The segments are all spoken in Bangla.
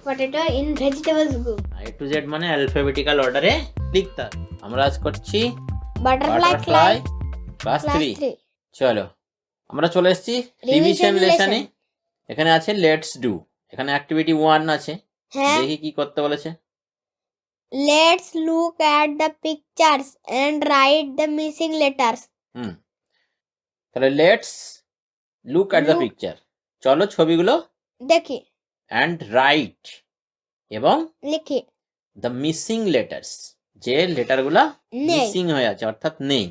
potato in vegetables group. A to Z মানে অ্যালফাবেটিক্যাল অর্ডারে লিখতে হবে। আমরা আজ করছি Butterfly ক্লাস 3। 3. চলো আমরা চলে এসেছি রিভিশন লেসনে। এখানে আছে লেটস ডু, এখানে অ্যাক্টিভিটি 1 আছে। হ্যাঁ, দেখি কি করতে বলেছে। let's look at the pictures and write the missing letters. তাহলে let's look at the picture, চলো ছবিগুলো দেখি অ্যান্ড রাইট এবং লিখি দ্য মিসিং লেটার্স, যে লেটারগুলা নেই। মিসিং হয়ে আছে অর্থাৎ নেই।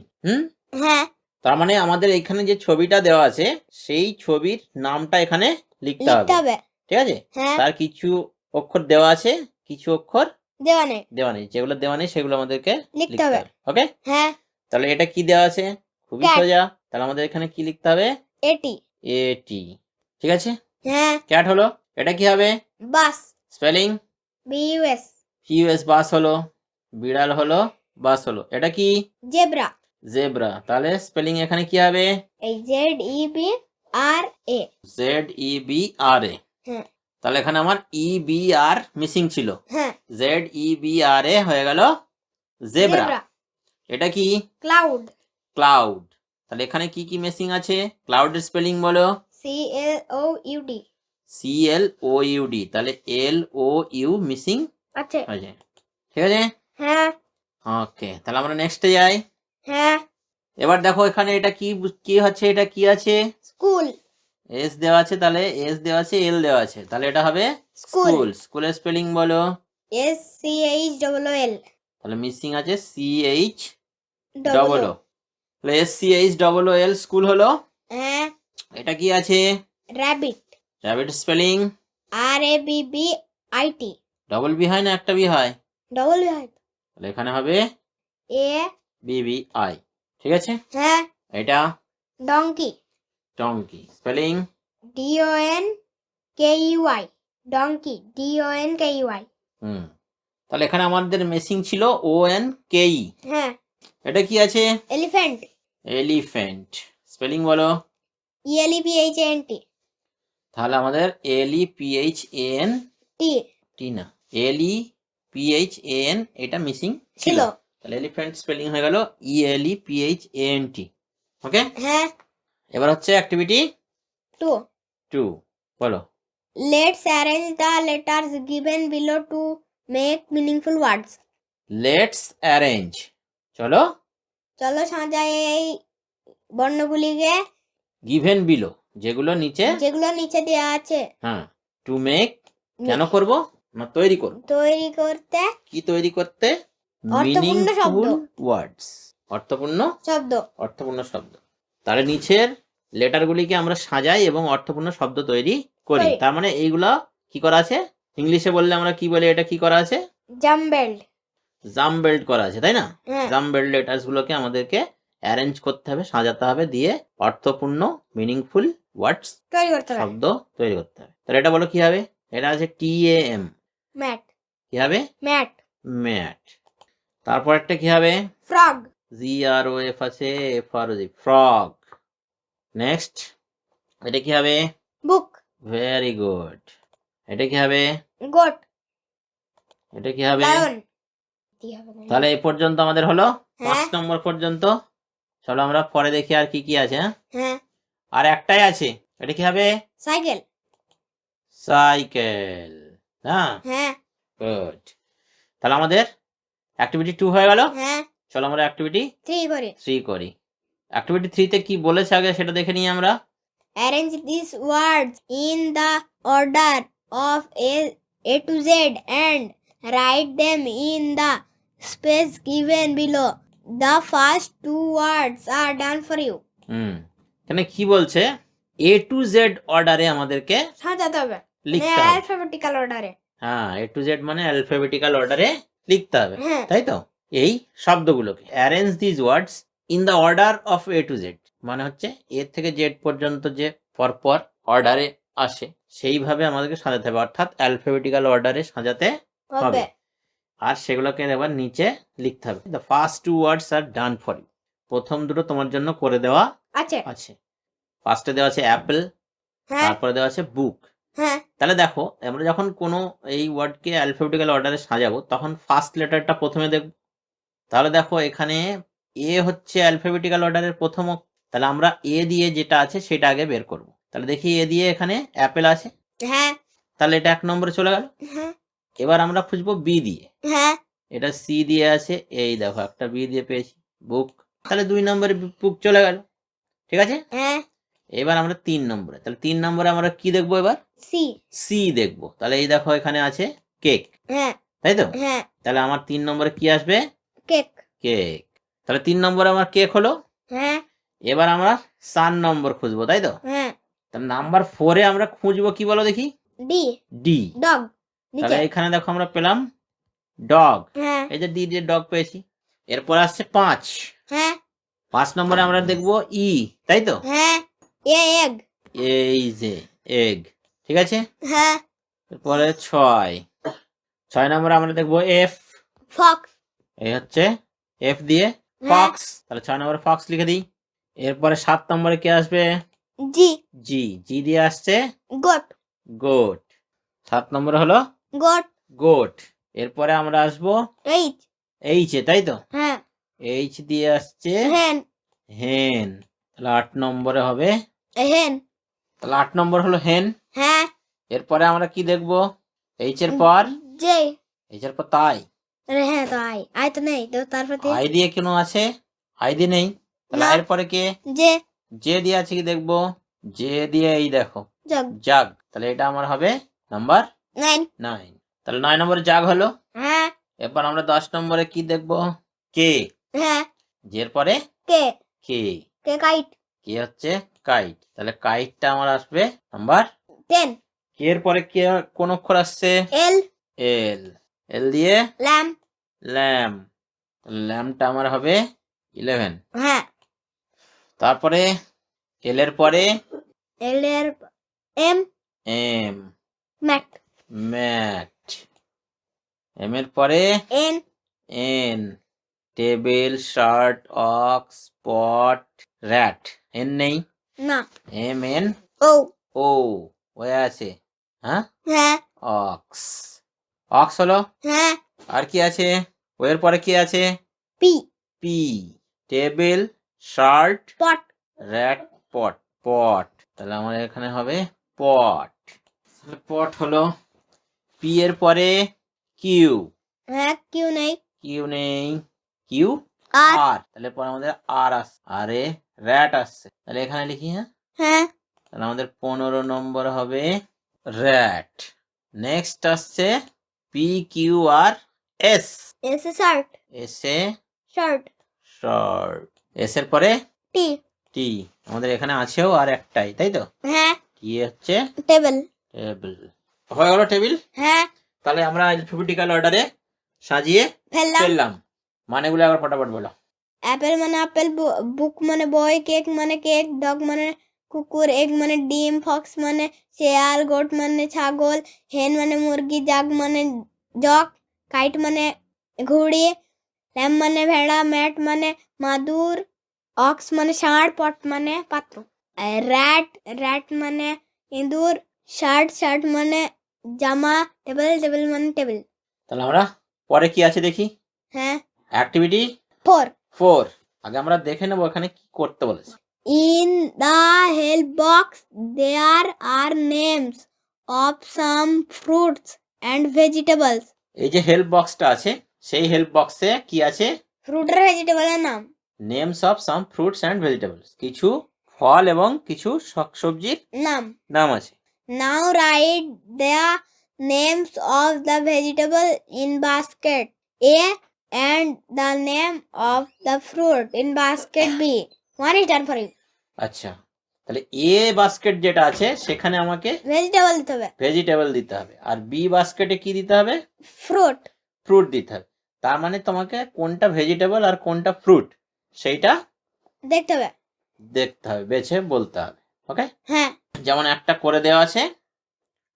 হ্যাঁ, তার মানে আমাদের এখানে যে ছবিটা দেওয়া আছে সেই ছবির নামটা এখানে লিখতে হবে, ঠিক আছে? হ্যাঁ, তার কিছু অক্ষর দেওয়া আছে, কিছু অক্ষর দেওয়া নেই। যেগুলো দেওয়া নেই সেগুলো আমাদেরকে লিখতে হবে। ওকে, হ্যাঁ, তাহলে এটা কি দেওয়া আছে? খুবই Cat. সোজা। তাহলে আমাদের এখানে কি লিখতে হবে? এটি। এটি, ঠিক আছে? হ্যাঁ, ক্যাট হলো, এটা কি হবে? বাস। Spelling BUS. পিউএস, বাস হলো। বিড়াল হলো, বাস হলো। এটা কি? জেব্রা। জেব্রা। তাহলে স্পেলিং এখানে কি হবে? এই ZEBRA. ZEBRA। হ্যাঁ, তাহলে এখানে আমার EBR মিসিং ছিল। হ্যাঁ, ZEBRA হয়ে গেল জেব্রা। এটা কি? ক্লাউড। ক্লাউড। তাহলে এখানে কি কি মিসিং আছে? ক্লাউডের স্পেলিং বলো। CLOUD. CLOUD। তাহলে LOU মিসিং আছে, আছে, ঠিক আছে? হ্যাঁ, ওকে, তাহলে আমরা নেক্সটে যাই। হ্যাঁ, এবার দেখো এখানে এটা কি কি হচ্ছে, এটা কি আছে? স্কুল। এস দেওয়া আছে, তাহলে এস দেওয়া আছে, এল দেওয়া আছে, তাহলে এটা হবে স্কুল। স্কুলের স্পেলিং বলো। SCHOOL. তাহলে মিসিং আছে CH ডবল ও। তাহলে SCH double O L, school হলো। হ্যাঁ, এটা কি আছে? Rabbit. Rabbit spelling RABBIT. Double B হয় না একটা বি হয়? ডবল হয়। তাহলে এখানে হবে BBI, ঠিক আছে? হ্যাঁ, এটা donkey. Donkey spelling DONKEY. Donkey DONKEY. তাহলে এখানে আমাদের মিসিং ছিল ONKE। হ্যাঁ, এটা কি আছে? এলিফ্যান্ট। এলিফ্যান্ট স্পেলিং বলো। ELEPHANT. তাহলে আমাদের LEPHANT না, LEPHAN এটা মিসিং ছিল। তাহলে এলিফ্যান্ট স্পেলিং হয়ে গেল ELEPHANT। ওকে, হ্যাঁ। এবার হচ্ছে অ্যাক্টিভিটি 2 বলো। Let's arrange the letters given below to make meaningful words. Let's arrange, চলো সাজাই এই বর্ণগুলিকে গিভেন বিলো, যেগুলো নিচে দেওয়া আছে। হ্যাঁ, টু মেক কেন করব না, তৈরি করতে। কি তৈরি করতে? মিনিংফুল ওয়ার্ডস, অর্থপূর্ণ শব্দ। তাহলে নিচের লেটারগুলিকে আমরা সাজাই এবং অর্থপূর্ণ শব্দ তৈরি করি। তার মানে এইগুলা কি করা আছে? ইংলিশে বললে আমরা কি বলি, এটা কি করা আছে? জাম্বেল্ড করা আছে, তাই না? জাম্বেল্ড লেটার্স গুলোকে আমাদেরকে অ্যারেঞ্জ করতে হবে, সাজাতে হবে, দিয়ে অর্থপূর্ণ মিনিংফুল ওয়ার্ডস শব্দ তৈরি করতে হবে। তাহলে এটা বলো কি হবে? এটা আছে TAM, ম্যাট। কি হবে? ম্যাট। তারপর একটা কি হবে? ফ্রগ। GROF আছে, FROG, ফ্রগ। নেক্সট এটা কি হবে? বুক। Very good. এটা কি হবে? গোট। এটা কি হবে? লায়ন। তাহলে এই পর্যন্ত আমাদের হলো 5 নম্বর পর্যন্ত। চলো আমরা পরে দেখি আর কি কি আছে। হ্যাঁ, আর একটাই আছে, এটা কি হবে? সাইকেল। হ্যাঁ, গুড। তাহলে আমাদের অ্যাক্টিভিটি 2 হয়ে গেল। হ্যাঁ, চলো আমরা অ্যাক্টিভিটি 3 করি। অ্যাক্টিভিটি 3 তে কি বলেছে আগে সেটা দেখে নিই আমরা। Arrange these words in the order of A to Z and write them in the space given below. The first 2 words are done for you. এখানে কি বলছে? A to Z অর্ডারে আমাদেরকে সাজাতে হবে, লিখতে হবে। অ্যালফাবেটিক্যাল অর্ডারে। হ্যাঁ, A to Z মানে অ্যালফাবেটিক্যাল অর্ডারে লিখতে হবে, তাই তো? এই শব্দগুলোকে arrange this words in the order of A to Z মানে হচ্ছে A থেকে Z পর্যন্ত যে পরপর অর্ডারে আসে সেইভাবে আমাদেরকে সাজাতে হবে, অর্থাৎ অ্যালফাবেটিক্যাল অর্ডারে সাজাতে হবে। আর সেগুলোকে এবার নিচে লিখতে হবে। The first 2 words are done for you. প্রথম দুটো তোমার জন্য করে দেওয়া আছে। ফার্স্টে দেওয়া আছে অ্যাপল, তারপরে দেওয়া আছে বুক, হ্যাঁ তাহলে দেখো আমরা যখন কোনো এই ওয়ার্ডকে অ্যালফাবেটিক্যাল অর্ডারে সাজাবো তখন ফার্স্ট লেটারটা প্রথমে দেখব। তাহলে দেখো এখানে এ হচ্ছে অ্যালফাবেটিক্যাল অর্ডারের প্রথম তাহলে আমরা এ দিয়ে যেটা আছে সেটা আগে বের করব। তাহলে দেখি এ দিয়ে এখানে অ্যাপেল আছে, হ্যাঁ তাহলে এটা 1 নম্বরে চলে গেল। হ্যাঁ এবার আমরা খুঁজবো বি দিয়ে, হ্যাঁ এটা সি দিয়ে আছে, এই দেখো একটা বি দিয়ে পেয়েছি বুক, তাহলে 2 নম্বরে বুক চলে গেল। ঠিক আছে, হ্যাঁ এবার আমরা 3 নম্বরে, তাহলে 3 নম্বরে আমরা কি দেখবো এবার? সি সি দেখবো। তাহলে এই দেখো এখানে আছে কেক, হ্যাঁ তাই তো? হ্যাঁ তাহলে আমার 3 নম্বরে কি আসবে? Cake cake. তাহলে 3 নম্বরে আমার কেক হলো। হ্যাঁ এবার আমরা 4 নম্বর খুঁজবো, তাই তো? হ্যাঁ তাহলে নাম্বার 4-এ আমরা খুঁজবো কি বলো দেখি? D D. ডগ তাহলে নিচে এখানে দেখো আমরা পেলাম ডগ, হ্যাঁ এই যে ডি দিয়ে ডগ পেয়েছি। এরপর আসছে 5, হ্যাঁ 5 নম্বরে আমরা দেখবো ই, তাই তো? হ্যাঁ এ এগ এই যে এগ, ঠিক আছে। হ্যাঁ এরপরে 6 নম্বরে আমরা দেখবো এফ, ফক্স এই হচ্ছে এফ দিয়ে ফক্স, তাহলে 6 নম্বরে ফক্স লিখে দিই। এরপরে 7 নম্বরে কি আসবে? জি জি, জি দিয়ে আসছে গোট গোট, 7 নম্বরে হলো গোট গোট। এরপরে আমরা আসবো এইচ এইচ এ, তাই তো? হ্যাঁ এইচ দিয়ে আসছে হেন হেন, তাহলে 8 নম্বরে হবে, হেন তাহলে 8 নম্বর হলো হেন। হ্যাঁ এরপরে আমরা কি দেখবো? এইচ এর পর, জে এইচ এর পর তাই, আরে হ্যাঁ তো আই আই তো নেই তো তারপর আই দিয়ে কেন আছে? আই দিয়ে নেই, তাহলে না। আয়ের পরে কে? জে জে দিয়ে আছে কি দেখবো? জে দিয়ে এই দেখো জগ জাগ, তাহলে এটা আমার হবে নাম্বার 9 9। তাহলে 9 নম্বরে জাগ হলো। হ্যাঁ এরপর আমরা 10 নম্বরে কি দেখবো? কে, হ্যাঁ জের পরে কে কে, কে কাইট কে হচ্ছে কাইট, তাহলে কাইটটা আমার আসবে নাম্বার 10 কে এর পরে কে কোন অক্ষর আসছে? এল এল, এল দিয়ে ল্যাম্প ল্যাম, ল্যামটা আমার হবে 11। হ্যাঁ তারপরে এল এর পরে এল এর M M, mat mat, M এর পরে N N, table, shirt, ox, pot, rat. N নেই, না M N O O, way আছে, হ্যাঁ হ্যাঁ অক্স, অক্স হলো। হ্যাঁ আর কি আছে? ও এর পরে কি আছে? পি পি, টেবিল, শার্ট, পট র্যাট, পট, পট, তাহলে আমার এখানে হবে পট, পট হলো। পি এর পরে কিউ, হ্যাঁ কিউ নেই কিউ নেই, কিউ আর আর, তাহলে পরে আমাদের আর আস, আরে র্যাট আসছে, তাহলে এখানে লিখি, হ্যাঁ হ্যাঁ তাহলে আমাদের 15 নম্বর হবে র্যাট। নেক্সট আসছে P Q R S, S a shirt S a shirt short, S এর পরে টি টি, আমাদের এখানে আছেও আর একটাই, তাই তো? হ্যাঁ কি হচ্ছে? টেবিল টেবিল, হয়ে গেল টেবিল। হ্যাঁ তাহলে আমরা অ্যালফাবেটিক্যাল অর্ডারে সাজিয়ে ফেললাম ফেললাম। মানেগুলো আবার ফটাফট বলো। অ্যাপেল মানে আপেল বুক মানে বই কেক মানে কেক ডগ মানে কুকুর এগ মানে ডিম ফক্স মানে শেয়াল গোট মানে ছাগল হেন মানে মুরগি জাগ মানে জগ কাইট মানে ঘুড়ি ল্যাম্প মানে ভেড়া ম্যাট মানে মাদুর অক্স মানে ষাঁড় পট মানে পাত্র র্যাট র্যাট মানে ইঁদুর শার্ট শার্ট মানে জামা টেবিল টেবিল মানে টেবিল তাহলে আমরা পরে কি আছে দেখি। হ্যাঁ অ্যাক্টিভিটি 4 আগে আমরা দেখে নেবো এখানে কি করতে বলেছে। In the help box, there are names of some fruits and vegetables. এই যে হেল্প বক্সটা আছে সেই হেল্প বক্সে কি আছে? ফ্রুট আর ভেজিটেবলের নাম names of some fruits and vegetables, কিছু ফল এবং কিছু শাকসবজির নাম নাম আছে। Now write the names of the vegetable in basket A and the name of the fruit in basket B. One is done for you. আচ্ছা, তাহলে এ বাস্কেট যেটা আছে সেখানে আমাকে Vegetable দিতে হবে ভেজিটেবল দিতে হবে, আর বি বাস্কেটে কি দিতে হবে? fruit ফ্রুট দিতে হবে। তার মানে তোমাকে কোনটা ভেজিটেবল আর কোনটা ফ্রুট সেইটা দেখতে হবে দেখতে হবে, বেছে বলতে হবে। ওকে, হ্যাঁ যেমন একটা করে দেওয়া আছে,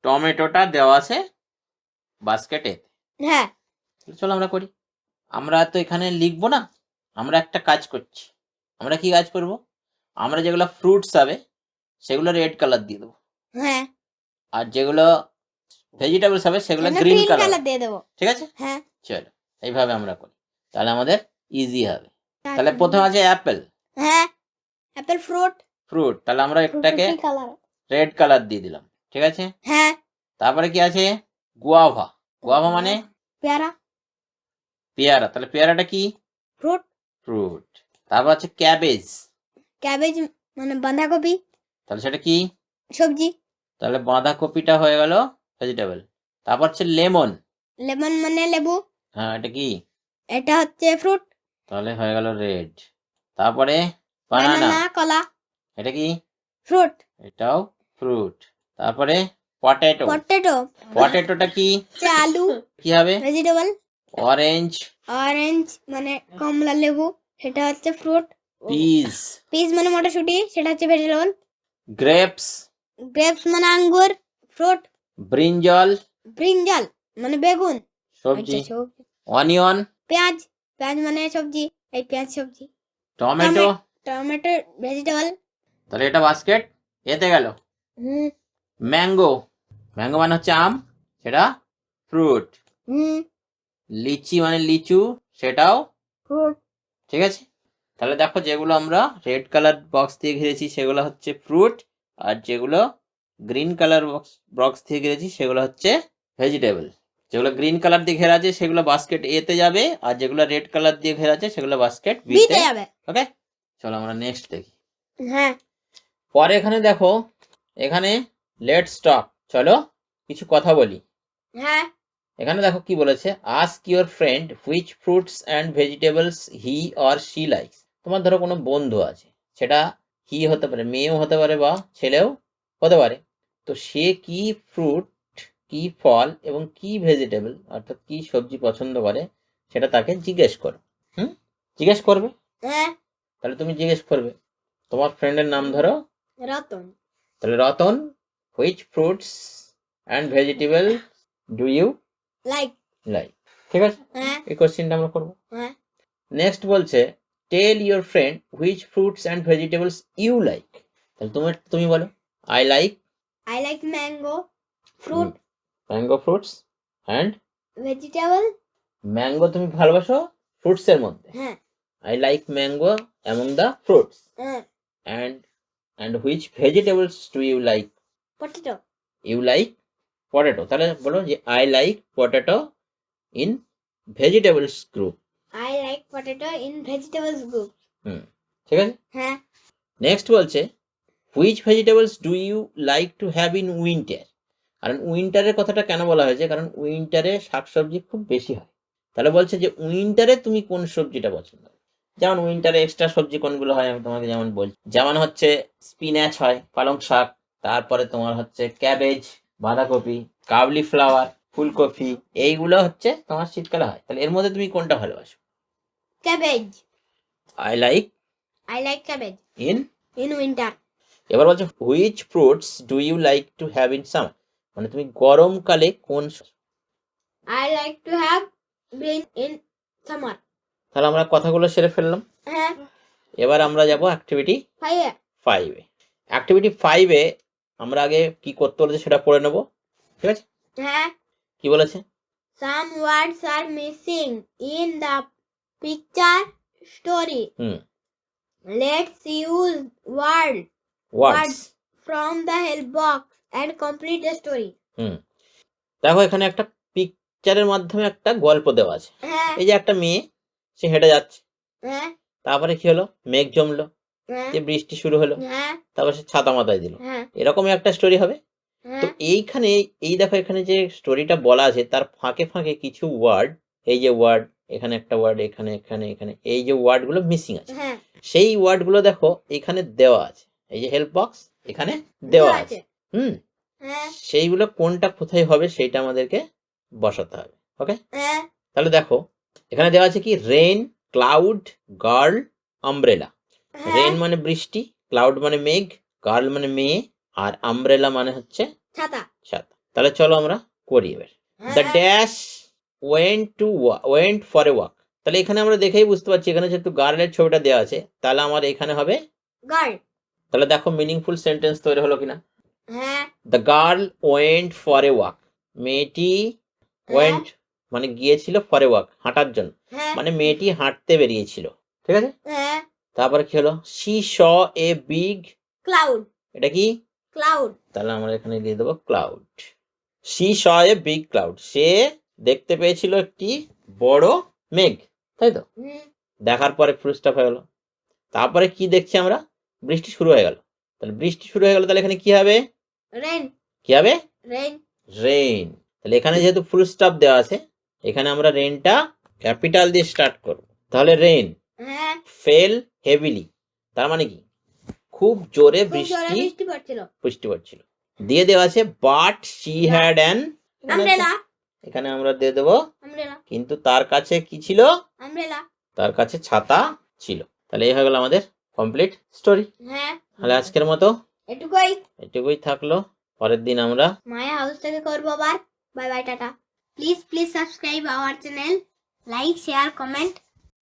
টমেটোটা দেওয়া আছে বাস্কেটে। হ্যাঁ চলো আমরা করি। আমরা তো এখানে লিখবো না, আমরা একটা কাজ করছি। আমরা কি কাজ করব? আমরা যেগুলো ফ্রুটস হবে সেগুলো রেড কালার দিয়ে দেবো, হ্যাঁ আর যেগুলো ভেজিটেবলস হবে সেগুলো গ্রিন গ্রিন কালার, কালার দিয়ে দেবো। ঠিক আছে? হ্যাঁ, চলো এইভাবে আমরা করি, তাহলে আমাদের ইজি হবে। তাহলে প্রথম আছে অ্যাপেল, হ্যাঁ, অ্যাপেল ফ্রুট। ফ্রুট, তাহলে আমরা এটাকে কালার। রেড কালার দিয়ে দিলাম, ঠিক আছে? হ্যাঁ, তারপরে কি আছে? গুয়াভা, গুয়াভা মানে পেয়ারা। পেয়ারা, তাহলে পেয়ারাটা কি? ফ্রুট। ফ্রুট। তারপর আছে ক্যাবেজ, ক্যাবেজ মানে বাঁধাকপি, তাহলে সেটা কি? সবজি। তাহলে বাঁধাকপিটা হয়ে গেল ভেজিটেবল। তারপর হচ্ছে লেমন, লেমন মানে লেবু, হ্যাঁ এটা কি? এটা হচ্ছে ফ্রুট। তাহলে হয়ে গেল রেড। তারপরে বানানা, বানানা কলা, এটা কি? ফ্রুট। এটাও ফ্রুট। তারপরে পটেটো, পটেটো, পটেটোটা কি? আলু, কি হবে? ভেজিটেবল। অরেঞ্জ, অরেঞ্জ মানে কমলা লেবু, সেটা হচ্ছে ফ্রুট। পিস, পিস মানে মটরশুঁটি, সেটা হচ্ছে ভেজিটেবল। গ্রেপস, গ্রেপস মানে আঙ্গুর, ফ্রুট। ব্রিঞ্জল, ব্রিঞ্জাল মানে বেগুন, সবজি। আচ্ছা, সবজি। অনিয়ন, পেঁয়াজ, পেঁয়াজ মানে সবজি, এই পেঁয়াজ সবজি। Tomato, tomato vegetable. তাহলে এটা বাস্কেট এতে গেল। হুম ম্যাঙ্গো, ম্যাঙ্গো মানে হচ্ছে আম, সেটা ফ্রুট। হুম লিচি মানে লিচু, সেটাও ফ্রুট। ঠিক আছে। তাহলে দেখো যেগুলো আমরা রেড কালার বক্স দিয়ে ঘিরেছি সেগুলো হচ্ছে ফ্রুট, আর যেগুলো গ্রিন কালার বক্স দিয়ে ঘিরেছি সেগুলো হচ্ছে ভেজিটেবল। যেগুলো গ্রিন কালার দিয়ে ঘেরা আছে সেগুলো বাস্কেট এ তে যাবে, আর যেগুলো রেড কালার দিয়ে ঘেরা আছে সেগুলো বাস্কেট বি বি তে তে যাবে। ওকে, চলো আমরা নেক্সট দেখি। হ্যাঁ, পরে এখানে দেখো, এখানে লেটস টক, চলো কিছু কথা বলি। হ্যাঁ, এখানে দেখো কি বলেছে, ask your friend which fruits and vegetables he or she likes. তোমার ধরো কোনো বন্ধু আছে, সেটা হি হতে পারে, মেয়েও হতে পারে বা ছেলেও হতে পারে, তো সে কি ফ্রুট, কি ফল এবং কি ভেজিটেবল অর্থাৎ কি সবজি পছন্দ করে সেটা তাকে জিজ্ঞেস করো। জিজ্ঞেস করবে, হ্যাঁ। তাহলে তুমি জিজ্ঞেস করবে। তোমার ফ্রেন্ডের নাম ধরো রতন। তাহলে Ratan, which fruits and vegetable do you like. Like, ঠিক আছে? হ্যাঁ, এই কোশ্চেনটা আমরা করবো। হ্যাঁ। নেক্সট বলছে tell your friend which fruits and vegetables you like. তাহলে তুমি বলো, I like I like mango, fruit, mango fruits and vegetable. Mango তুমি ভালোবাসো ফ্রুটস এর মধ্যে। হ্যাঁ, I like mango among the fruits হ্যাঁ। And which vegetables do you like. Potato. You like potato, তাহলে বলো যে I like potato in vegetables group. I like potato in vegetables group. ঠিক আছে। হ্যাঁ, নেক্সট বলছে which vegetables do you like to have in winter. কারণ উইন্টারের কথাটা কেন বলা হয়েছে, কারণ উইন্টারে শাকসবজি খুব বেশি হয়। তাহলে বলছে যে উইন্টারে তুমি কোন সবজিটা পছন্দ করো। যেমন উইন্টারে এক্সট্রা সবজি কোনগুলো হয় আমি তোমাকে যেমন বলছি, যেমন হচ্ছে স্পিনাচ হয়, পালং শাক, তারপরে তোমার হচ্ছে ক্যাবেজ, বাঁধাকপি, কাবলি ফ্লাওয়ার, ফুলকপি, এইগুলো হচ্ছে তোমার শীতকালে হয়। তাহলে এর মধ্যে তুমি কোনটা ভালোবাসো? cabbage. I like I like cabbage in. in winter. এবার বলছে which fruits do you like to have in summer, মানে তুমি গরমকালে কোন। I like to have bean in summer. তাহলে আমরা কথাগুলো সেরে ফেললাম। হ্যাঁ, এবার আমরা যাব অ্যাক্টিভিটি ভাইয়া। 5 এ। অ্যাক্টিভিটি 5 এ আমরা আগে কি করতে বলেছে সেটা পড়ে নেব, ঠিক আছে? হ্যাঁ। কি বলেছে? Some words are missing in the picture story. Let's use words from the help box and complete the story. দেখো এখানে একটা পিকচারের মাধ্যমে একটা গল্প দেওয়া আছে। হ্যাঁ, এই যে একটা মেয়ে, সে হেঁটে যাচ্ছে, হ্যাঁ, তারপরে কি হলো, মেঘ জমলো, হ্যাঁ, যে বৃষ্টি শুরু হলো, হ্যাঁ, তারপর সে ছাতা মাথায় দিল, হ্যাঁ, এরকমই একটা স্টোরি হবে। তো হ্যাঁ, এইখানে এই দেখো এখানে যে স্টোরিটা বলা আছে তার ফাঁকে ফাঁকে কিছু ওয়ার্ড, এই যে ওয়ার্ড, এখানে একটা ওয়ার্ড, এখানে এখানে এখানে, এই যে ওয়ার্ড গুলো মিসিং আছে, হ্যাঁ, সেই ওয়ার্ড গুলো দেখো এখানে দেওয়া আছে। এই যে হেল্প বক্স এখানে দেওয়া আছে। হ্যাঁ, সেইগুলো কোনটা কোথায় হবে সেটা আমাদেরকে বসাতে হবে। ওকে, হ্যাঁ, তাহলে দেখো এখানে দেওয়া আছে কি, rain, cloud, girl, umbrella. Rain মানে বৃষ্টি, ক্লাউড মানে মেঘ, গার্ল মানে মেয়ে, আর আমব্রেলা মানে হচ্ছে ছাতা। ছাতা। তাহলে চলো আমরা করি এবার। The dash went for a walk. তাহলে এখানে আমরা দেখেই বুঝতে পারছি এখানে যেহেতু গার্লের ছবিটা দেওয়া আছে তাহলে আমার এখানে হবে গার্ল। তাহলে দেখো মিনিংফুল সেন্টেন্স তৈরি হলো কিনা। হ্যাঁ the girl went for a walk. মেয়েটি ওয়েন্ট মানে গিয়েছিল ফর এ ওয়াক, হাঁটার জন্য, হ্যাঁ মানে মেয়েটি হাঁটতে বেরিয়েছিল। ঠিক আছে, হ্যাঁ তারপরে কি হলো? She saw a big, cloud এটা কি? ক্লাউড তাহলে আমরা এখানে দিয়ে দেবো cloud. She saw a big cloud, সে দেখতে পেয়েছিল একটি বড় মেঘ, তাই তো? দেখার পরে ফুল স্টপ হয়ে গেল। তারপরে কি দেখছি আমরা? বৃষ্টি শুরু হয়ে গেল। তাহলে বৃষ্টি শুরু হয়ে গেল, তাহলে এখানে কি হবে? রেন কি হবে? Rain rain. তাহলে এখানে যেহেতু ফুল স্টপ দেওয়া আছে, এখানে আমরা রেনটা ক্যাপিটাল দিয়ে স্টার্ট করব। তাহলে রেইন হ্যাঁ ফেল হেভিলি, তার মানে কি? খুব জোরে খুব জোরে বৃষ্টি বৃষ্টি পড়ছিল। পড়ছিল। দিয়ে দেওয়া আছে but she had an, umbrella এখানে আমরা দিয়ে দেবো আমব্রেলা কিন্তু তার কাছে কি ছিল? আমব্রেলা তার কাছে ছাতা ছিল। তাহলে এই হয়ে গেল আমাদের কমপ্লিট স্টোরি। হ্যাঁ তাহলে আজকের মতো এটুকুই থাকলো। পরের দিন আমরা মায়া হাউস থেকে করবো আবার। Bye bye tata. Please subscribe our channel, like share comment